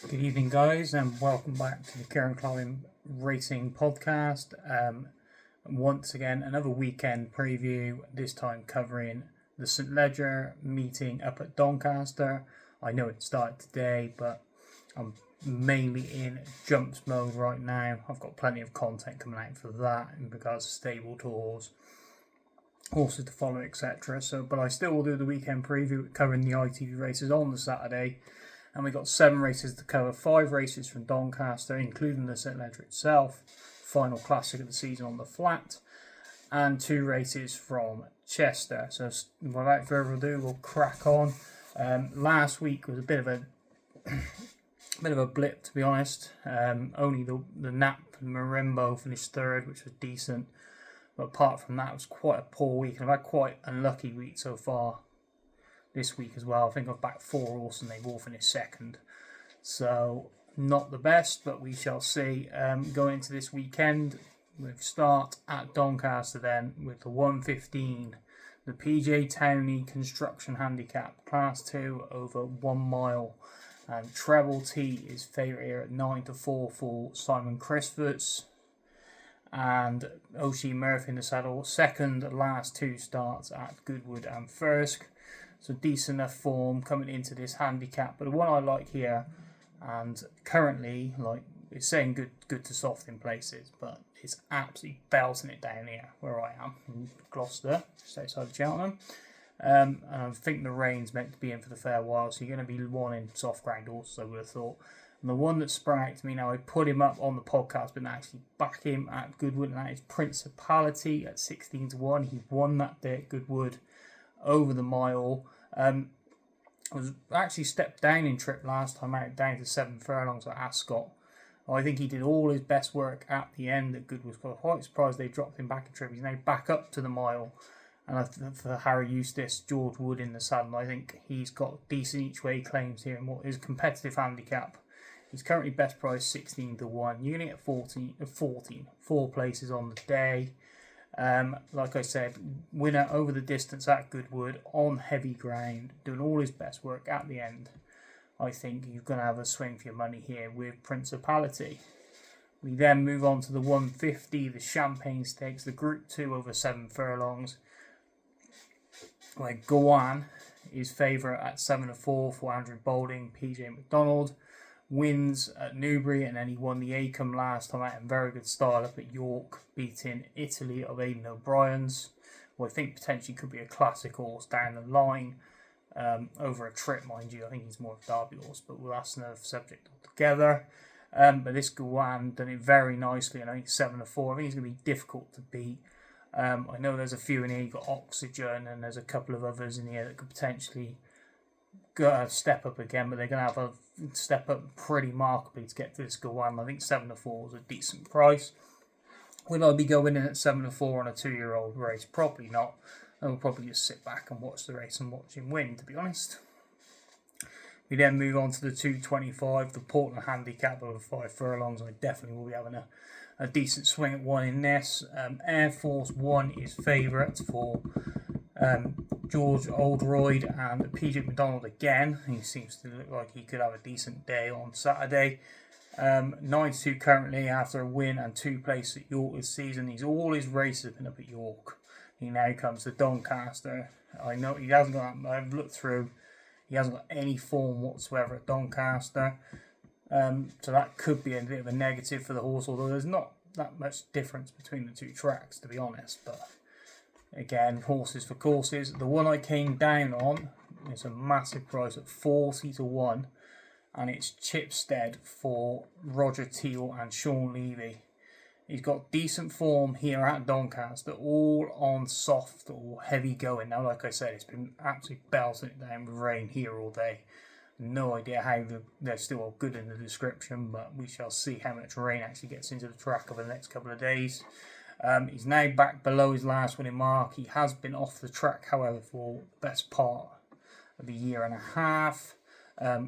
Good evening, guys, and welcome back to the Kieran Climbing Racing Podcast. Once again, another weekend preview, this time covering the St. Leger meeting up at Doncaster. I know it started today, but I'm mainly in jumps mode right now. I've got plenty of content coming out for that in regards to stable tours, horses to follow, etc. But I still will do the weekend preview covering the ITV races on the Saturday. And we got 7 races to cover, 5 races from Doncaster, including the St. Leger itself, final classic of the season on the flat, and 2 races from Chester. So without further ado, we'll crack on. Last week was a bit of a blip, to be honest. Only the Nap and Marimbo finished third, which was decent. But apart from that, it was quite a poor week, and I've had quite an unlucky week so far this week as well. I think I've backed 4 horses and they've all finished second. So not the best, but we shall see. Going into this weekend, we'll start at Doncaster then with the 115, the PJ Townley Construction Handicap, Class 2 over 1 mile. And Treble T is favourite here at 9-4 for Simon Crisfords. And Oshie Murphy in the saddle. Second, last 2 starts at Goodwood and Thirsk. So decent enough form coming into this handicap. But the one I like here, and currently, it's saying good to soft in places, but it's absolutely belting it down here where I am in Gloucester, just outside of Cheltenham. And I think the rain's meant to be in for the fair while, so you're going to be wanting soft ground horses, I would have thought. And the one that sprang out to me now, I put him up on the podcast, but actually back him at Goodwood, and that is Principality at 16-1. He won that day at Goodwood over the mile. I was actually stepped down in trip last time out, down to 7 furlongs at Ascot. I think he did all his best work at the end at Goodwood. I was quite surprised they dropped him back in trip. He's now back up to the mile. And for Harry Eustace, George Wood in the saddle, I think he's got decent each way claims here in what is competitive handicap. He's currently best price 16-1. You're going to get 14, 4 places on the day. Like I said, winner over the distance at Goodwood on heavy ground, doing all his best work at the end. I think you're going to have a swing for your money here with Principality. We then move on to the 150, the Champagne Stakes, the Group 2 over 7 furlongs, where Gowan is favourite at 7-4 for Andrew Boulding, PJ McDonald. Wins at Newbury, and then he won the Acomb last time out in very good style up at York, beating Italy of Aidan O'Brien's, who I think potentially could be a classic horse down the line, over a trip, mind you. I think he's more of a Derby horse, but that's another subject altogether. But this Gowan done it very nicely, and I think 7-4. I think it's going to be difficult to beat. I know there's a few in here. You've got Oxygen, and there's a couple of others in here that could potentially step up again, but they're going to have a step up pretty markedly to get to this Gowan. I think 7-4 is a decent price. Will I be going in at 7-4 on a 2-year-old race? Probably not. I will probably just sit back and watch the race and watch him win, to be honest. We then move on to the 225, the Portland Handicap over 5 furlongs. I definitely will be having a decent swing at one in this. Air Force One is favourite for George Oldroyd and PJ McDonald again. He seems to look like he could have a decent day on Saturday. 9-2 currently after a win and 2 places at York this season. All his races have been up at York. He now comes to Doncaster. I know he hasn't got, I've looked through, he hasn't got any form whatsoever at Doncaster. So that could be a bit of a negative for the horse, although there's not that much difference between the 2 tracks, to be honest. But again, horses for courses. The one I came down on is a massive price at 40-1, and it's Chipstead for Roger Teal and Sean Levy. He's got decent form here at Doncaster, all on soft or heavy going. Now, like I said, it's been absolutely belting it down with rain here all day. No idea how they're still good in the description, but we shall see how much rain actually gets into the track over the next couple of days. He's now back below his last winning mark. He has been off the track, however, for the best part of a year and a half.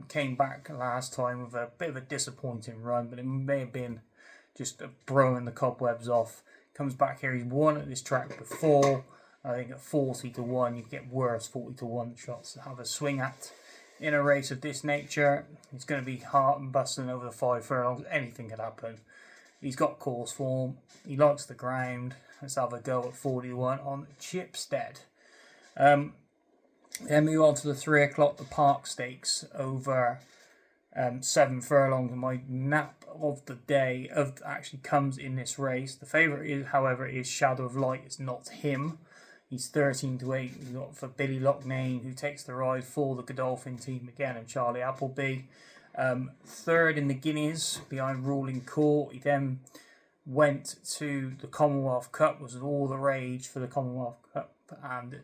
Came back last time with a bit of a disappointing run, but it may have been just blowing the cobwebs off. Comes back here, he's won at this track before. I think at 40-1, you get worse 40-1 shots to have a swing at. in a race of this nature, it's going to be heart and busting over the 5 furlongs. Anything could happen. He's got course form. He likes the ground. Let's have a go at 41 on Chipstead. Then move on to the 3 o'clock, the Park Stakes over 7 furlongs. My nap of the day actually comes in this race. The favourite is, however, is Shadow of Light. It's not him. He's 13-8. We've got for Billy Loughnane, who takes the ride for the Godolphin team again, and Charlie Appleby. Third in the Guineas behind Ruling Court. He then went to the Commonwealth Cup, was all the rage for the Commonwealth Cup, and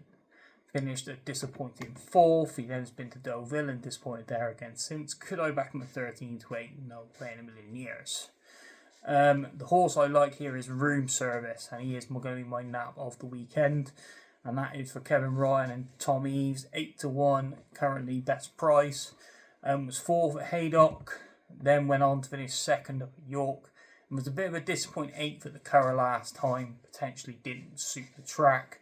finished a disappointing 4th. He then has been to Deauville and disappointed there again since. Could I back him at 13-8? No, playing a million years. The horse I like here is Room Service, and he is going to be my nap of the weekend, and that is for Kevin Ryan and Tom Eves. 8-1, currently best price. Was 4th at Haydock, then went on to finish 2nd up at York, and was a bit of a disappointing 8th at the Curragh last time. Potentially didn't suit the track.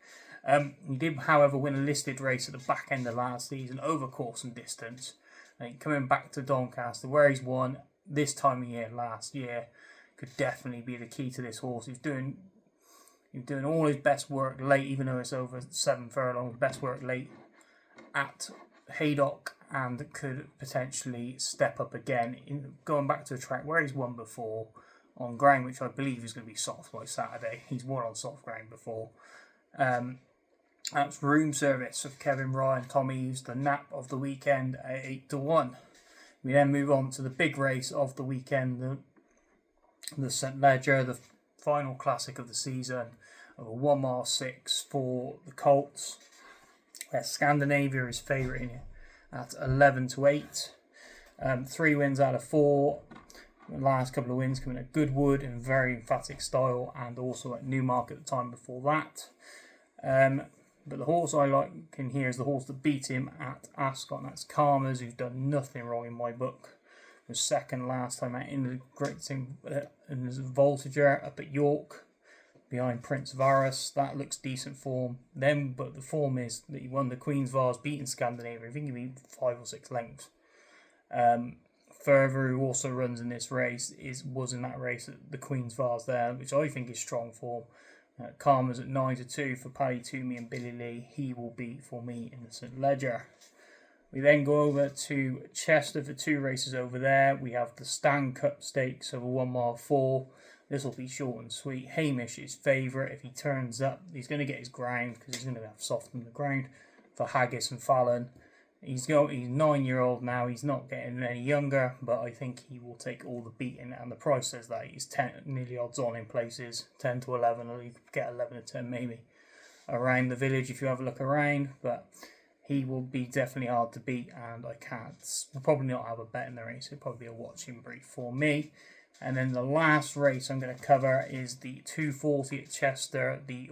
He did, however, win a listed race at the back end of last season over course and distance. And coming back to Doncaster, where he's won this time of year last year, could definitely be the key to this horse. He's doing all his best work late, even though it's over 7 furlongs. Best work late at Haydock, and could potentially step up again in going back to a track where he's won before on ground, which I believe is going to be soft by Saturday. He's won on soft ground before. That's Room Service of Kevin Ryan, Tom Eves, the nap of the weekend at 8-1. We then move on to the big race of the weekend, the St Leger, the final classic of the season, of a 1 mile 6 for the Colts. Scandinavia is favourite in it at 11-8. 3 wins out of 4. The last couple of wins coming at Goodwood in very emphatic style, and also at Newmarket the time before that. But the horse I like in here is the horse that beat him at Ascot, and that's Karmas, who's done nothing wrong in my book. Was 2nd last time out in the great thing in his Voltager up at York behind Prince Varus. That looks decent form. But the form is that he won the Queen's Vase, beating Scandinavia. I think he beat 5 or 6 lengths. Further, who also runs in this race, was in that race at the Queen's Vase there, which I think is strong form. Karma's at 9-2 for Paddy Toomey and Billy Lee. He will be for me in the St Leger. We then go over to Chester for 2 races over there. We have the Stan Cup Stakes over 1 mile 4. This will be short and sweet. Hamish is favourite. If he turns up, he's going to get his ground, because he's going to have soft on the ground for Haggis and Fallon. He's 9-year-old now. He's not getting any younger, but I think he will take all the beating, and the price says that he's 10, nearly odds on in places, 10-11, or you could get 11-10 maybe around the village if you have a look around. But he will be definitely hard to beat, and we'll probably not have a bet in the race. It'll probably be a watching brief for me. And then the last race I'm going to cover is the 240 at Chester, the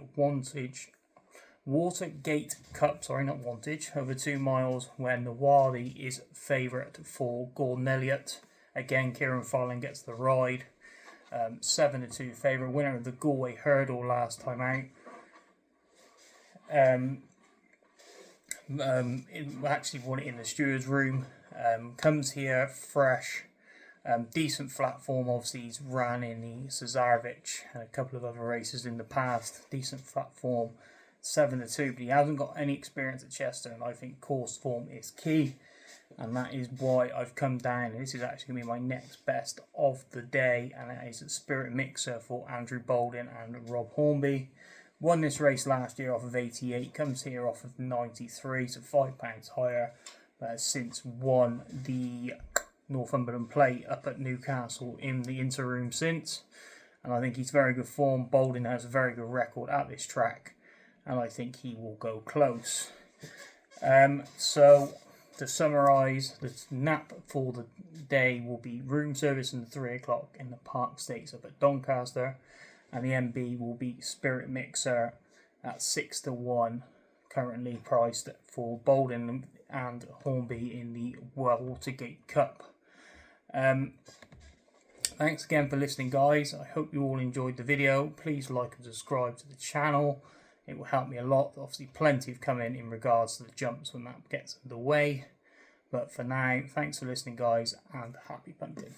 Watergate Cup, over 2 miles, when the Wadi is favourite for Gordon Elliott. Again, Kieran Fallon gets the ride. 7-2 favourite, winner of the Galway Hurdle last time out. Actually won it in the Stewards Room. Comes here fresh. Decent flat form. Obviously, he's ran in the Cesarevich and a couple of other races in the past. Decent flat form. 7-2, but he hasn't got any experience at Chester, and I think course form is key, and that is why I've come down. This is actually going to be my next best of the day, and that is a Spirit Mixer for Andrew Bolden and Rob Hornby. Won this race last year off of 88, comes here off of 93, so £5 higher, but has since won the Northumberland Plate up at Newcastle in the interim since, and I think he's very good form. Bolden has a very good record at this track, and I think he will go close. So, to summarise, the nap for the day will be Room Service in the 3 o'clock in the Park Stakes up at Doncaster, and the MB will be Spirit Mixer at 6-1, currently priced for Bolden and Hornby in the Watergate Cup. Thanks again for listening, guys. I hope you all enjoyed the video. Please like and subscribe to the channel. It will help me a lot. Obviously, plenty have come in regards to the jumps when that gets underway. But for now, thanks for listening, guys, and happy punting.